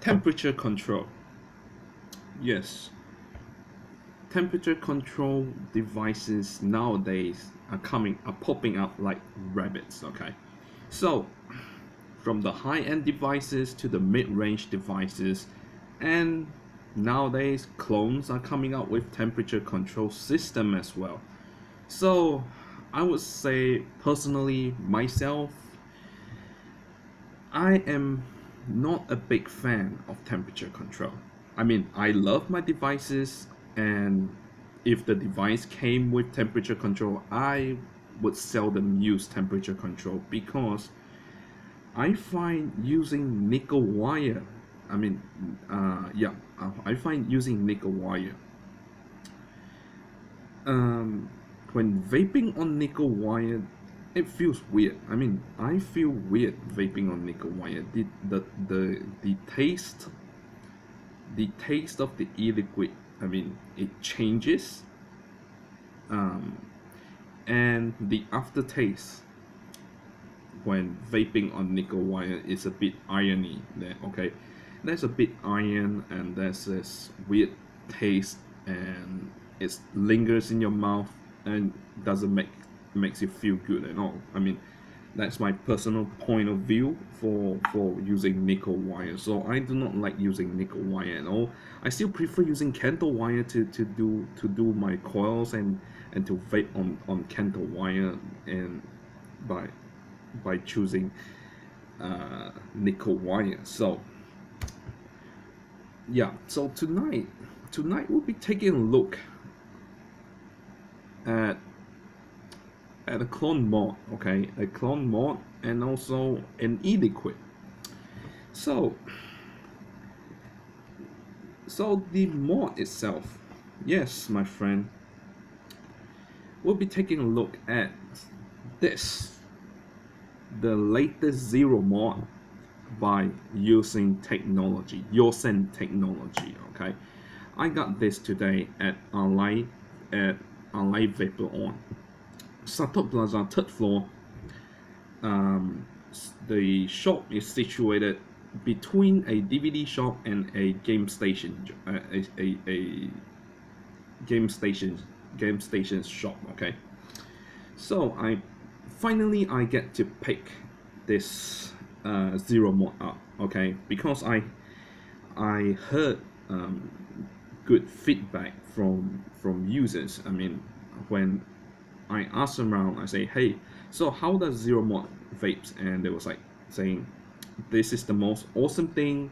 Temperature control. Yes, temperature control devices nowadays are popping up like rabbits. Okay, so from the high-end devices to the mid-range devices, and nowadays clones are coming out with temperature control system as well. So I would say personally myself, I am not a big fan of temperature control. I mean, I love my devices, and if the device came with temperature control, I would seldom use temperature control because I find using nickel wire. I mean, I find using nickel wire. Um, when vaping on nickel wire, it feels weird. I mean, I feel weird vaping on nickel wire. The taste of the e-liquid. I mean, it changes, um, and the aftertaste when vaping on nickel wire is a bit irony there. Okay, there's a bit iron and there's this weird taste, and it lingers in your mouth and doesn't makes you feel good at all. I mean, that's my personal point of view for using nickel wire. So I do not like using nickel wire at all. I still prefer using Cant wire to do my coils and to vape on Cant wire, and by choosing nickel wire. So yeah, so tonight we'll be taking a look at a clone mod. Okay, a clone mod and also an e-liquid. So the mod itself, yes my friend, we'll be taking a look at this, the latest zero mod by using technology, Yosen technology. Okay, I got this today at ALAI Vapor on Satok Plaza, third floor. The shop is situated between a DVD shop and a game station, a game station shop. Okay, so I get to pick this zero mod up. Okay, because I heard good feedback from users. I mean, when I asked around, I say, hey, so how does zero mod vapes? And they was like saying, this is the most awesome thing.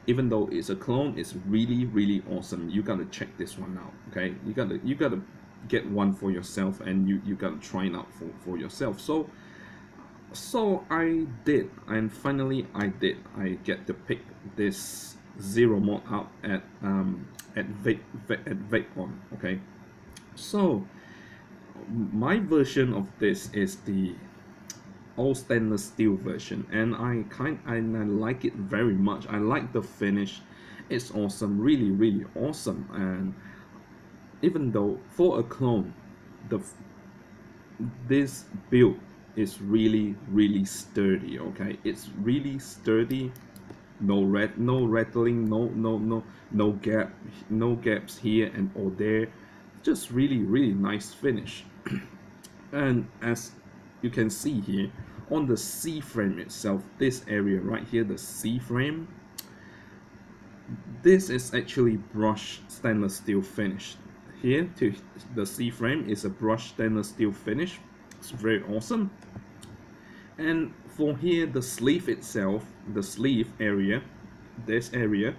Even though it's a clone, it's really awesome. You gotta check this one out. Okay, you gotta get one for yourself, and you gotta try it out for yourself. So I did, and finally I did. I get to pick this zero mod up at VapeOn. Okay, so my version of this is the all stainless steel version, and I like it very much. I like the finish. It's awesome, really awesome. And even though for a clone, this build is really sturdy. Okay, it's really sturdy. No rattling, no gaps here and or there. Just really nice finish. And as you can see here on the C frame itself, this area right here, the C frame, this is actually brushed stainless steel finish. Here to the C frame is a brushed stainless steel finish. It's very awesome. And for here, the sleeve itself, the sleeve area, this area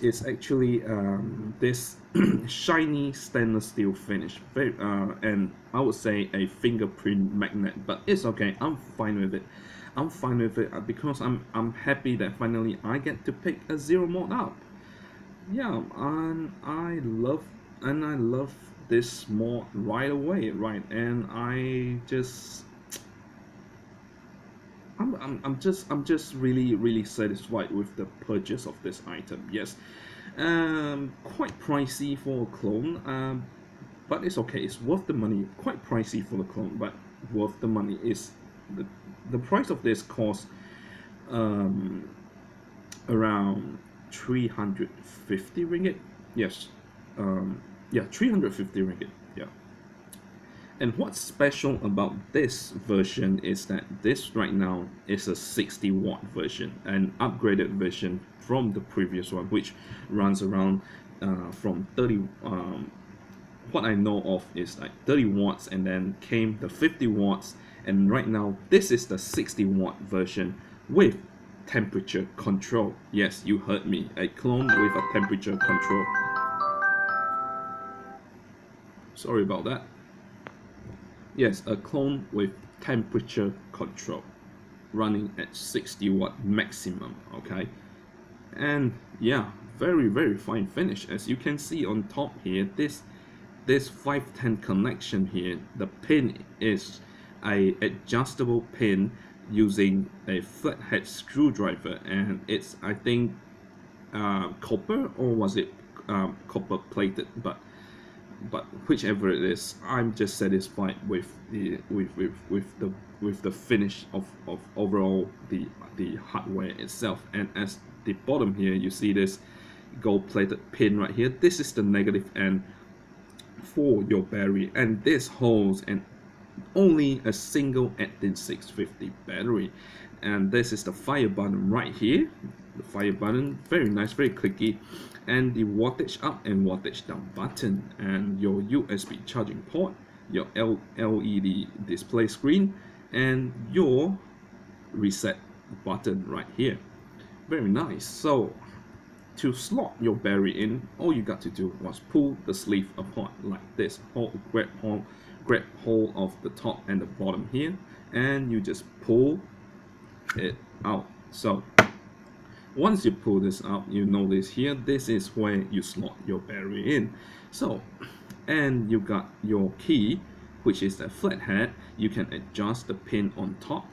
is actually this shiny stainless steel finish, and I would say a fingerprint magnet, but it's okay. I'm fine with it. Because I'm happy that finally I get to pick a zero mod up. Yeah, and I love this mod right away, right? And I'm just really satisfied with the purchase of this item. Yes, quite pricey for a clone, but it's okay. It's worth the money. Quite pricey for the clone, but worth the money. Is the price of this cost around 350 ringgit. Yes, yeah, 350 ringgit. Yeah. And what's special about this version is that this right now is a 60-watt version, an upgraded version from the previous one, which runs around from 30. What I know of is like 30 watts, and then came the 50 watts, and right now this is the 60-watt version with temperature control. Yes, you heard me, a clone with a temperature control. Sorry about that. Yes, a clone with temperature control running at 60-watt maximum. Okay, and yeah, very fine finish. As you can see on top here, this 510 connection here, the pin is a adjustable pin using a flathead screwdriver, and it's, I think, copper, or was it copper plated, but whichever it is, I'm just satisfied with the finish of overall the hardware itself. And as the bottom here, you see this gold plated pin right here. This is the negative end for your battery, and this holds an only a single 18650 battery. And this is the fire button right here. The fire button, very nice, very clicky, and the wattage up and wattage down button, and your USB charging port, your LED display screen, and your reset button right here. Very nice. So to slot your battery in, all you got to do was pull the sleeve apart like this. Grab hold of the top and the bottom here, and you just pull it out. So once you pull this out, you notice here, this is where you slot your battery in. So, and you got your key, which is a flathead. You can adjust the pin on top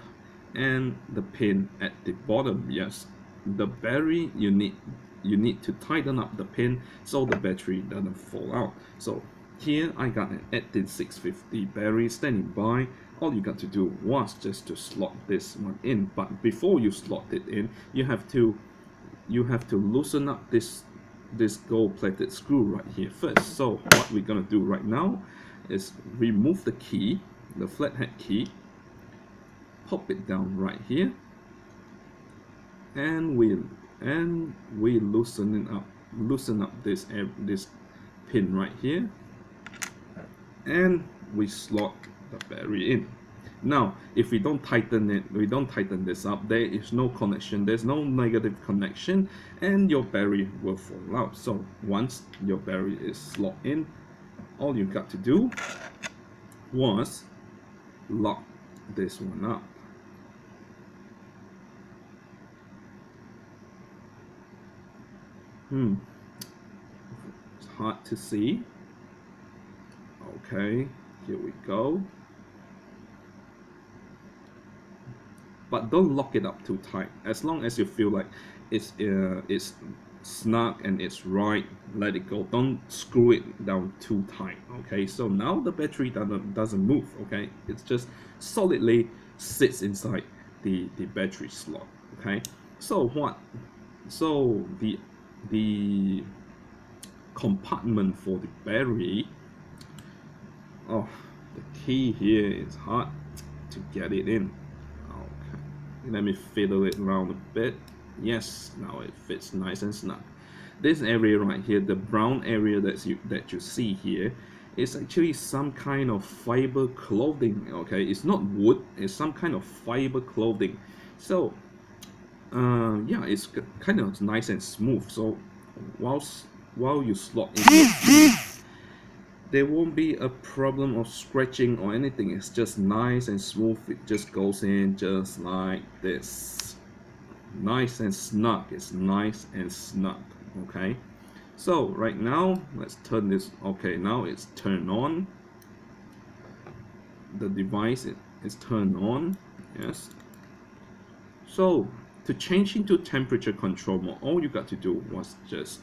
and the pin at the bottom. Yes, the battery, you need to tighten up the pin so the battery doesn't fall out. So here I got an 18650 battery standing by. All you got to do was just to slot this one in, but before you slot it in, you have to loosen up this gold plated screw right here first. So what we're gonna do right now is remove the key, the flathead key, pop it down right here, and we loosen up this pin right here, and we slot the battery in. Now, if we don't tighten this up, there is no connection, there's no negative connection, and your battery will fall out. So once your battery is slot in, all you got to do was lock this one up. It's hard to see. Okay, here we go. But don't lock it up too tight. As long as you feel like it's snug and it's right, let it go. Don't screw it down too tight. Okay, so now the battery doesn't move. Okay, it's just solidly sits inside the battery slot. Okay, so the compartment for the battery, oh, the key here is hard to get it in. Okay, let me fiddle it around a bit. Yes, now it fits nice and snug. This area right here, the brown area that you see here, is actually some kind of fiber clothing. Okay, it's not wood, it's some kind of fiber clothing. So yeah, it's kind of nice and smooth. So while you slot in your key, there won't be a problem of scratching or anything. It's just nice and smooth. It just goes in just like this, nice and snug. It's nice and snug. Okay, so right now let's turn this. Okay, now it's turned on. The device is turned on. Yes. So to change into temperature control mode, all you got to do was just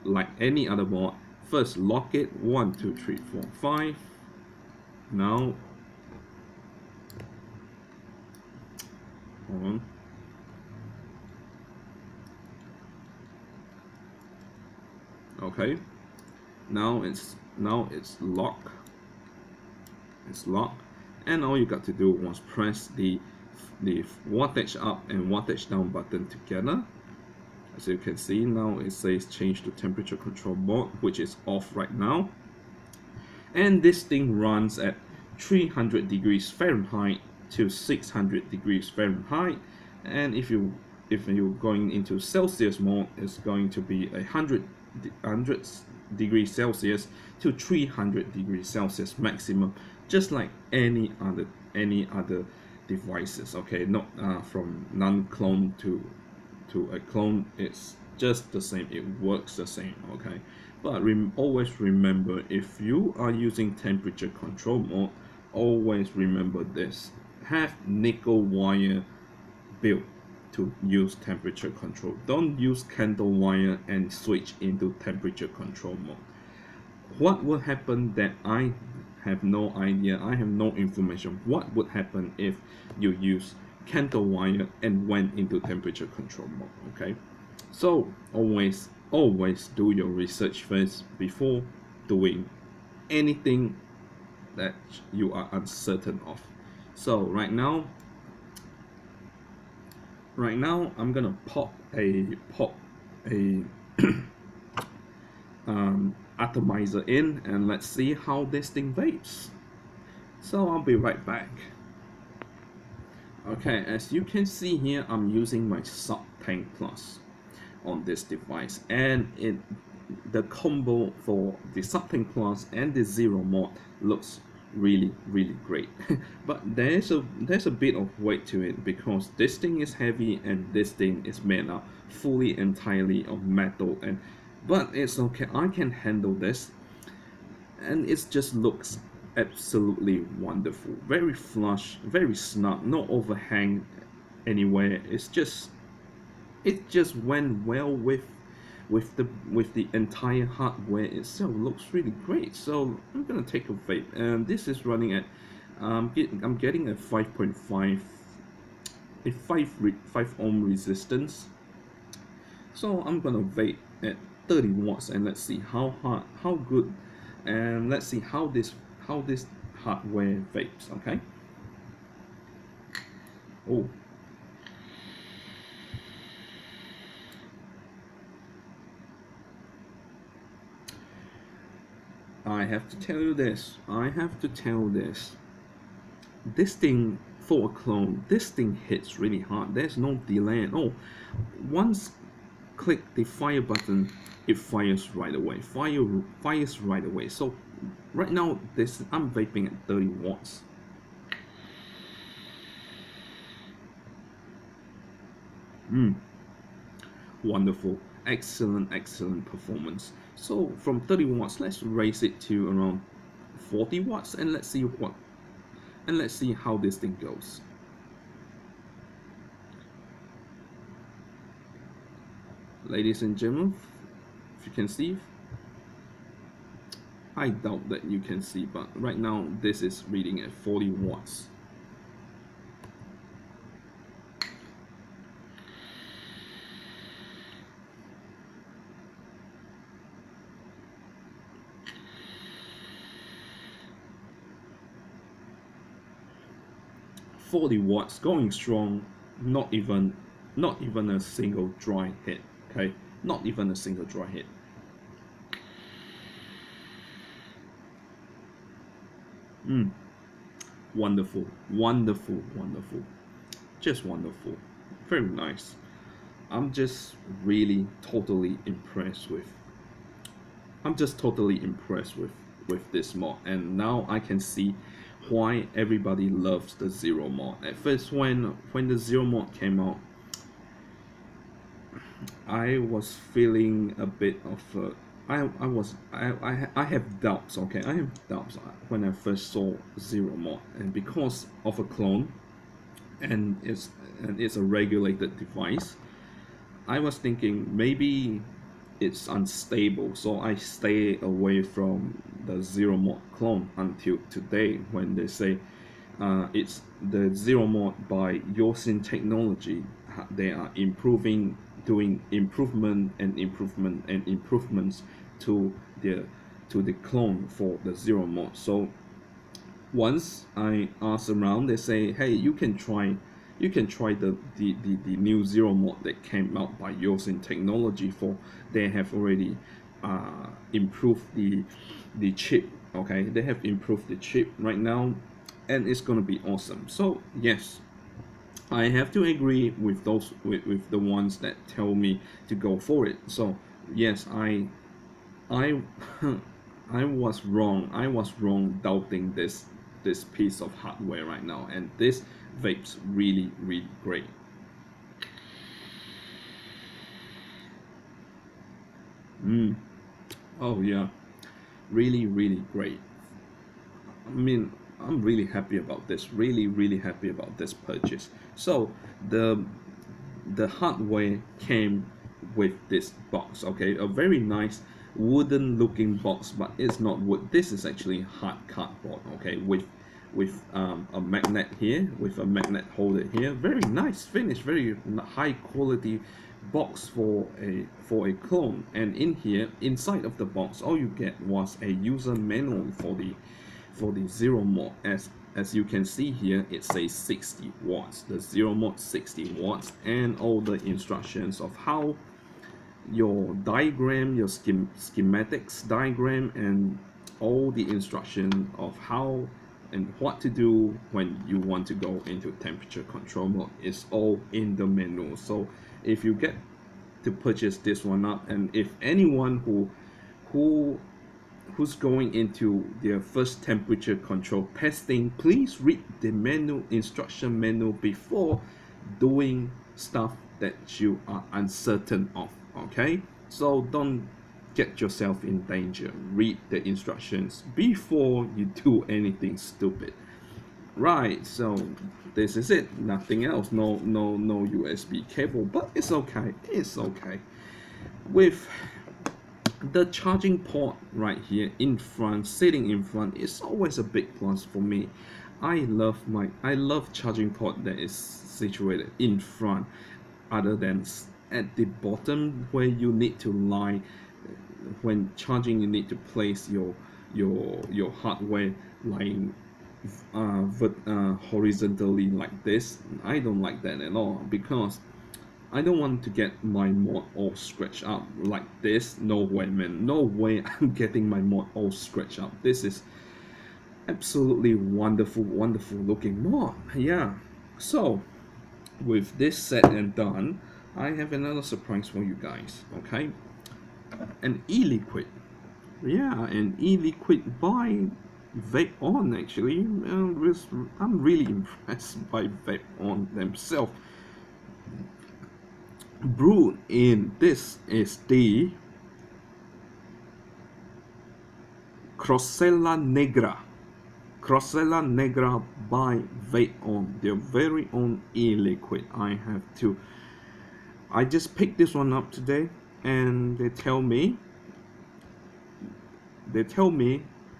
like any other board, first lock it 1 2 3 4 5. Now hold on. Okay, now it's locked. It's locked, and all you got to do was press the wattage up and wattage down button together. As you can see, now it says change to temperature control mode, which is off right now. And this thing runs at 300 degrees Fahrenheit to 600 degrees Fahrenheit. And if you're going into Celsius mode, it's going to be 100 degrees Celsius to 300 degrees Celsius maximum, just like any other devices. Okay, not from non-clone to a clone, it's just the same, it works the same. Okay, but always remember, if you are using temperature control mode, always remember this: have nickel wire built to use temperature control. Don't use candle wire and switch into temperature control mode. What will happen, that I have no idea, I have no information. What would happen if you use candle wire and went into temperature control mode? Okay, so always do your research first before doing anything that you are uncertain of. So right now I'm gonna pop a atomizer in, and let's see how this thing vapes. So I'll be right back. Okay, as you can see here, I'm using my Satok Plaza on this device, and the combo for the Satok Plaza and the zero mod looks really great. But there's a bit of weight to it, because this thing is heavy and this thing is made up fully entirely of metal, but it's okay, I can handle this, and it just looks absolutely wonderful, very flush, very snug, no overhang anywhere. It just went well with the entire hardware itself. Looks really great. So I'm gonna take a vape, and this is running at I'm getting a 5.5 5 ohm resistance. So I'm gonna vape at 30 watts, and let's see how good, and let's see how this hardware vapes. Okay. Oh, I have to tell you this. This thing, for a clone, this thing hits really hard. There's no delay at all. Once click the fire button, it fires right away. Fires right away. So right now, I'm vaping at 30 watts. Wonderful, excellent performance. So from 30 watts, let's raise it to around 40 watts, and let's see how this thing goes. Ladies and gentlemen, if you can see, I doubt that you can see, but right now this is reading at 40 watts. $40 going strong, not even a single dry hit. Okay, not even a single dry hit. Wonderful, just wonderful, very nice. I'm just really totally impressed with this mod, and now I can see why everybody loves the zero mod. At first, when the zero mod came out, I was feeling a bit of I have doubts. Okay, I have doubts when I first saw zero mod, and because of a clone, and it's a regulated device, I was thinking maybe it's unstable, so I stay away from the zero mod clone until today, when they say it's the zero mod by Yosin Technology. They are doing improvements to the clone for the zero mod. So once I ask around, they say, hey, you can try the new zero mod that came out by using technology. For they have already improved the chip. Okay, they have improved the chip right now, and it's gonna be awesome. So yes, I have to agree with those with the ones that tell me to go for it. So yes, I I was wrong. I was wrong doubting this piece of hardware right now, and this vape's really great. Oh yeah, really great. I mean, I'm really happy about this. Really happy about this purchase. So the hardware came with this box. Okay, a very nice wooden looking box, but it's not wood. This is actually hard cardboard. Okay, with a magnet here, with a magnet holder here. Very nice finish, very high quality box for a clone. And in here, inside of the box, all you get was a user manual for the zero mod. As you can see here, it says 60 watts, the zero mod 60 watts, and all the instructions of how your diagram, your schematics diagram, and all the instruction of how and what to do when you want to go into temperature control mode is all in the manual. So if you get to purchase this one up, and if anyone who's going into their first temperature control testing, please read the instruction manual before doing stuff that you are uncertain of. Okay, so don't get yourself in danger. Read the instructions before you do anything stupid. Right, so this is it, nothing else. No USB cable, but it's okay, with the charging port right here in front, sitting in front, is always a big plus for me. I love charging port that is situated in front, other than at the bottom where you need to lie. When charging, you need to place your hardware lying horizontally like this. I don't like that at all, because I don't want to get my mod all scratched up like this. No way, man. No way I'm getting my mod all scratched up. This is absolutely wonderful looking mod. Yeah. So, with this said and done, I have another surprise for you guys. Okay. An e-liquid. Yeah, an e-liquid by Vape On, actually. I'm really impressed by Vape On themselves. Brewed in, this is the Crossela Negra. Crossela Negra by Vape On, their very own e-liquid. I just picked this one up today, and they tell me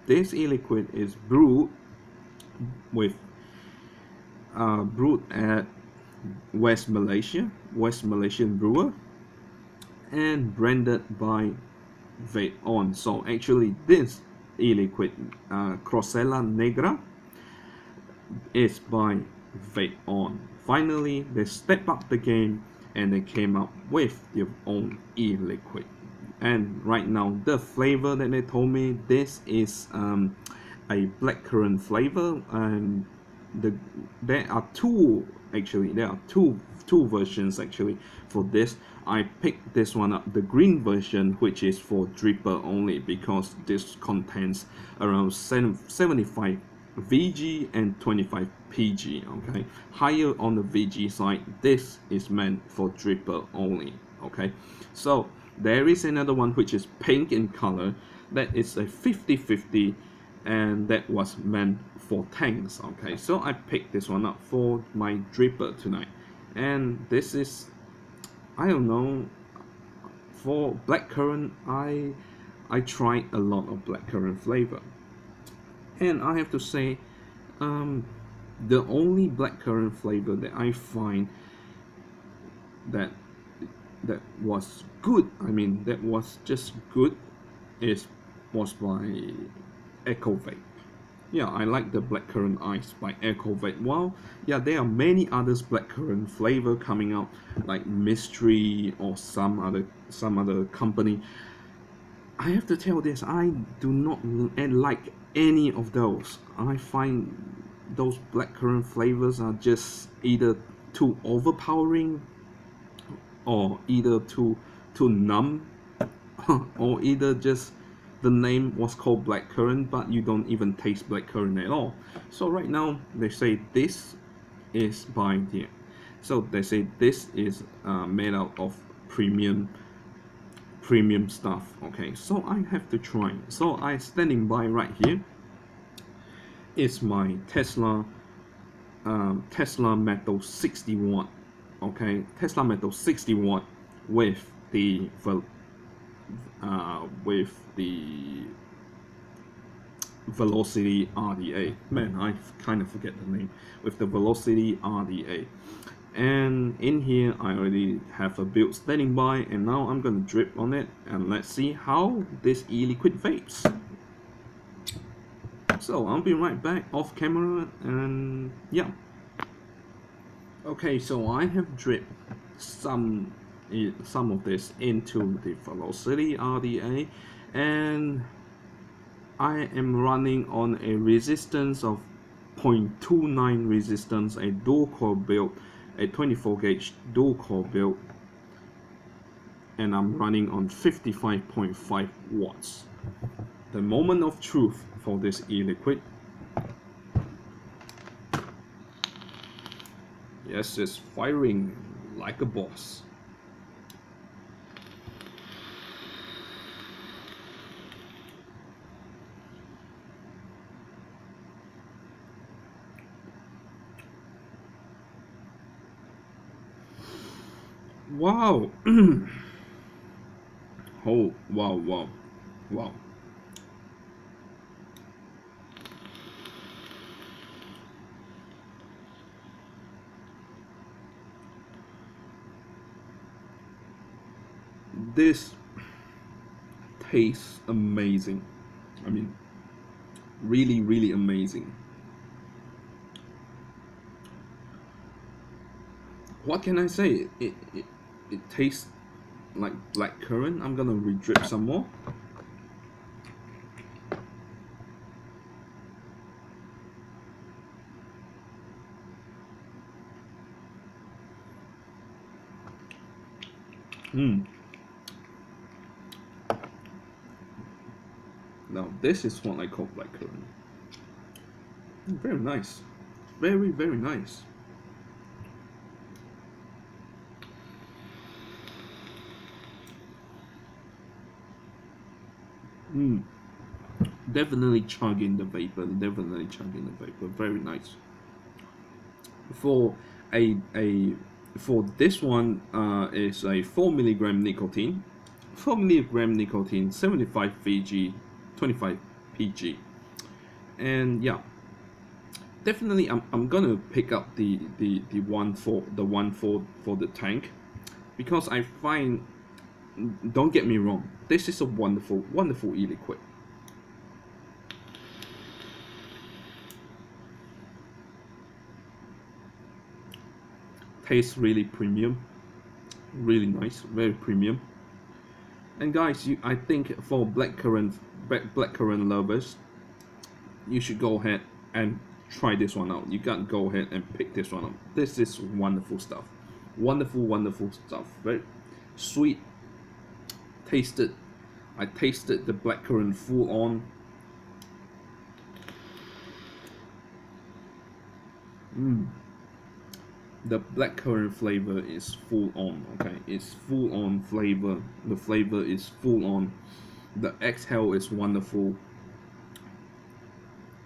this e-liquid is brewed at West Malaysian brewer, and branded by Vape On. So actually, this e-liquid, Crossela Negra, is by Vape On. Finally, they stepped up the game and they came up with their own e-liquid. And right now, the flavor that they told me, this is a blackcurrant flavor, and there are two versions actually for this. I picked this one up, the green version, which is for dripper only, because this contains around 75 VG and 25 PG. Okay, higher on the VG side. This is meant for dripper only. Okay, so there is another one which is pink in color, that is a 50/50, and that was meant for tanks. Okay, so I picked this one up for my dripper tonight, and this is, I don't know, for blackcurrant. I tried a lot of blackcurrant flavor, and I have to say, the only blackcurrant flavor that I find that was good, I mean that was just good, is was by Echo Vape. Yeah, I like the blackcurrant ice by Echo Vape. Well, yeah, there are many others blackcurrant flavor coming out, like Mystery or some other company. I have to tell this, I do not like any of those. I find those blackcurrant flavors are just either too overpowering or either too numb or either just the name was called blackcurrant but you don't even taste blackcurrant at all. So right now they say this is by the so they say this is made out of premium stuff. Okay, so I have to try. So I standing by right here is my Tesla Metal 60 watt. Okay, Tesla Metal 60 watt with the Velocity RDA. Man, I kind of forget the name. With the Velocity RDA. And in here I already have a build standing by, and now I'm gonna drip on it and let's see how this e-liquid vapes. So I'll be right back off camera, and yeah. Okay, so I have dripped some of this into the Velocity RDA, and I am running on a resistance of 0.29 resistance, a dual core build, a 24 gauge dual core build, and I'm running on 55.5 watts. The moment of truth for this e-liquid. Yes, it's firing like a boss. Wow. Oh, wow. This tastes amazing. I mean, really amazing. What can I say? It tastes like blackcurrant. I'm gonna re-drip some more. Now this is what I call blackcurrant. Very nice. Very nice. Definitely chugging the vapor. Very nice. For for this one is a 4 milligram nicotine. 4 milligram nicotine, 75 VG, 25 PG, and yeah, definitely I'm gonna pick up the one for the tank, because I find, don't get me wrong, this is a wonderful e-liquid. Tastes really premium, really nice, very premium. And guys, I think for blackcurrant lovers, you should go ahead and try this one out. You gotta go ahead and pick this one up. This is wonderful stuff. Wonderful stuff. Very sweet. I tasted the blackcurrant full on. The blackcurrant flavor is full on. Okay, it's full on flavor. The flavor is full on. The exhale is wonderful.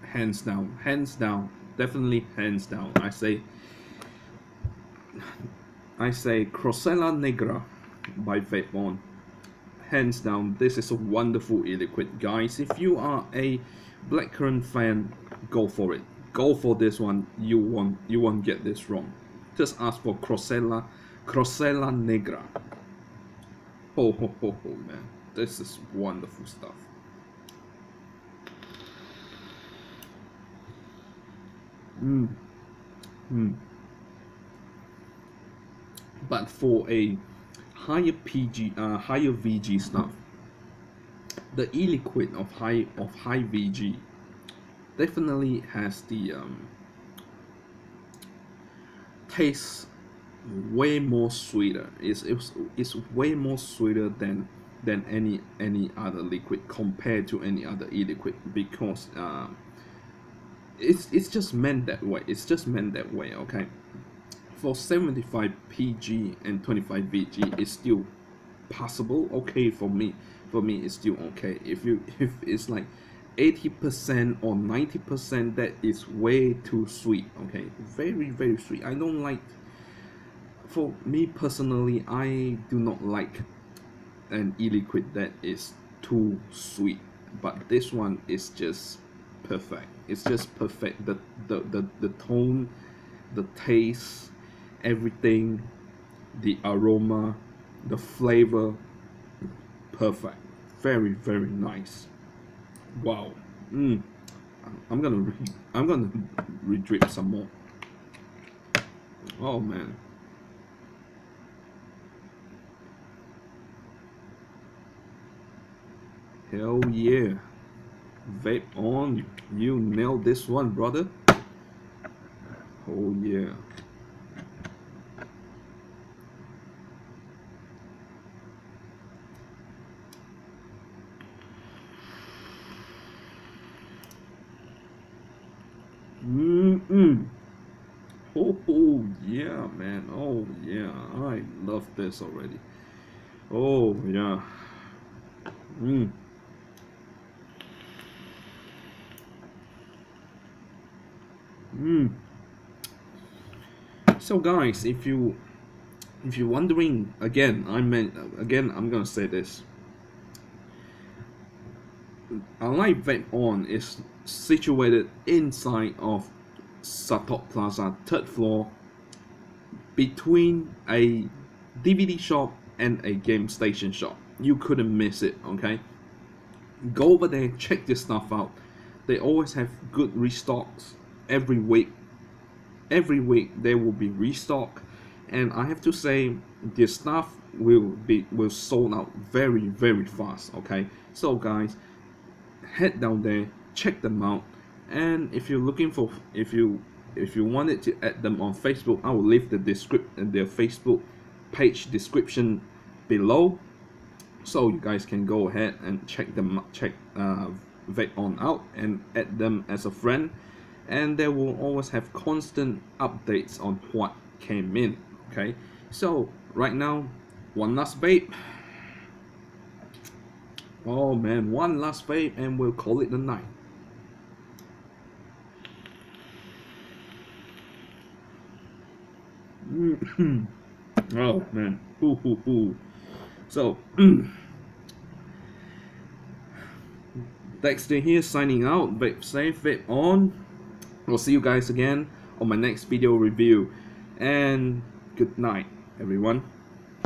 Hands down, definitely hands down. I say Crossela Negra by VAPE. Hands down, this is a wonderful e-liquid, guys. If you are a blackcurrant fan, go for it. Go for this one. You won't get this wrong. Just ask for Crossela Negra. Ho, man. this is wonderful stuff. But for a higher higher VG stuff, the e-liquid of high VG definitely has the taste way more sweeter. It's way more sweeter than any other liquid compared to any other e-liquid, because it's just meant that way. It's just meant that way. Okay, for 75 PG and 25 VG, it's still possible. Okay, for me it's still okay. If it's like 80% or 90%, that is way too sweet. Okay, very sweet. I don't like. For me personally, I do not like an e-liquid that is too sweet. But this one is just perfect. It's just perfect. The tone, the taste, everything, the aroma, the flavor, perfect. Very nice. Wow. I'm gonna re-drip some more. Oh man. Hell yeah. Vape on. You nailed this one, brother. Oh yeah. Oh yeah, man. Oh yeah. I love this already. Oh yeah. So guys, if you're wondering, again, I'm gonna say this. ALAI Vape On is situated inside of Satok Plaza, 3rd floor, between a DVD shop and a game station shop. You couldn't miss it. Okay, go over there, check this stuff out. They always have good restocks every week. Every week there will be restock, and I have to say the stuff will sold out very fast. Okay, so guys, head down there, check them out, and if you're looking for, if you wanted to add them on Facebook, I will leave their Facebook page description below, so you guys can go ahead and check Vape On out and add them as a friend, and they will always have constant updates on what came in. Okay, so right now, one last vape. Oh man, one last vape and we'll call it a night. Oh man, So Dexter here signing out. Vape safe, vape on. We'll see you guys again on my next video review, and good night everyone.